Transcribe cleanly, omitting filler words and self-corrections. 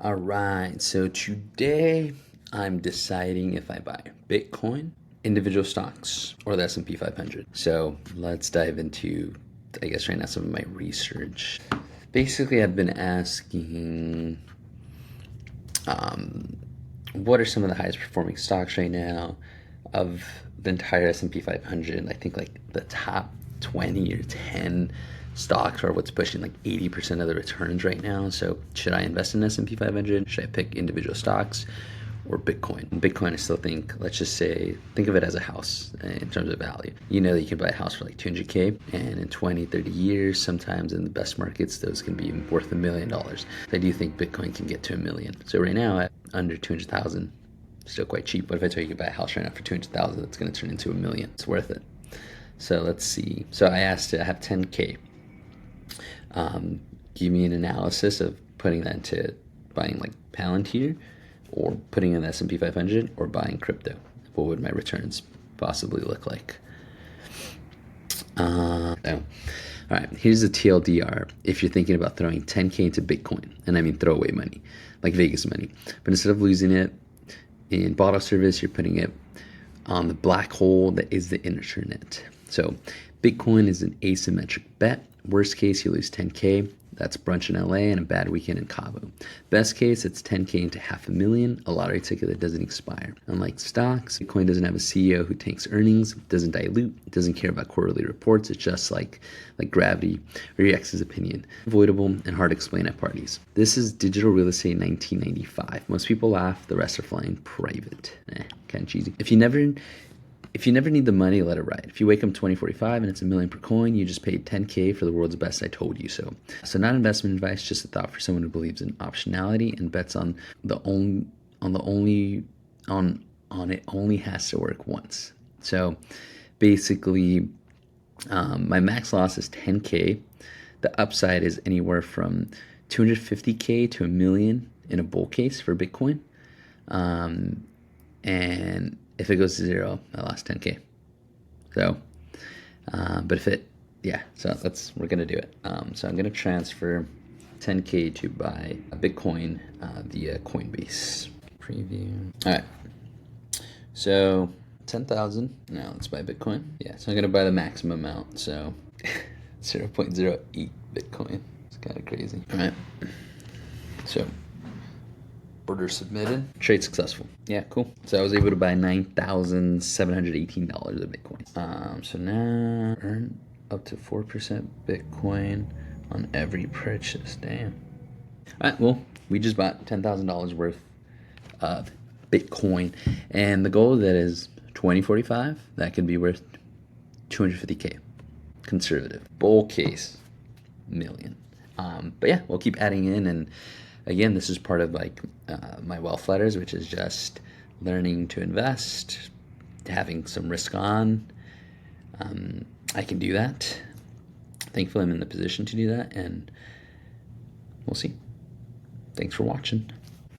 All right, so today I'm deciding if I buy Bitcoin, individual stocks, or the S&P 500. So let's dive into, I guess right now, some of my research. Basically, I've been asking, what are some of the highest performing stocks right now of the entire S&P 500? I think like the top 20 or 10 stocks are what's pushing like 80% of the returns right now. So should I invest in S&P 500? Should I pick individual stocks or Bitcoin? Bitcoin, I still think, let's just say, think of it as a house in terms of value. You know that you can buy a house for like 200K, and in 20, 30 years, sometimes in the best markets, those can be worth $1 million. I do think Bitcoin can get to $1 million. So right now at under 200,000, still quite cheap. What if I tell you you could buy a house right now for 200,000? That's going to turn into $1 million. It's worth it. So let's see. So I asked to have 10K. Give me an analysis of putting that into buying like Palantir, or putting in the S&P 500, or buying crypto. What would my returns possibly look like? All right, here's the TLDR. If you're thinking about throwing 10K into Bitcoin, and I mean throwaway money, like Vegas money, but instead of losing it in bottle service, you're putting it on the black hole that is the internet. So Bitcoin is an asymmetric bet. Worst case, you lose 10K. That's brunch in LA and a bad weekend in Cabo. Best case, it's 10K into $500,000, a lottery ticket that doesn't expire. Unlike stocks, Bitcoin doesn't have a CEO who tanks earnings, doesn't dilute, doesn't care about quarterly reports. It's just like gravity or your ex's opinion. Avoidable and hard to explain at parties. This is digital real estate in 1995. Most people laugh, the rest are flying private. Kind of cheesy. If you never need the money, let it ride. If you wake up 2045 and it's $1 million per coin, you just paid 10K for the world's best. I told you so. So not investment advice, just a thought for someone who believes in optionality and bets on it only has to work once. So basically, my max loss is 10K. The upside is anywhere from 250K to $1 million in a bull case for Bitcoin. And if it goes to zero, I lost 10K. So, but if it, so we're going to do it. So I'm going to transfer 10K to buy a Bitcoin via Coinbase. Preview. All right. So 10,000. Now let's buy Bitcoin. Yeah, so I'm going to buy the maximum amount. So 0.08 Bitcoin. It's kind of crazy. All right. So order submitted. Trade successful. Yeah, cool. So I was able to buy $9,718 of Bitcoin. So now earn up to 4% Bitcoin on every purchase. Damn. All right, well, we just bought $10,000 worth of Bitcoin, and the goal that is 2045, that could be worth 250K. Conservative. Bull case, $1 million. But yeah, we'll keep adding in, and again, this is part of like my wealth letters, which is just learning to invest, having some risk on. I can do that. Thankfully, I'm in the position to do that, and we'll see. Thanks for watching.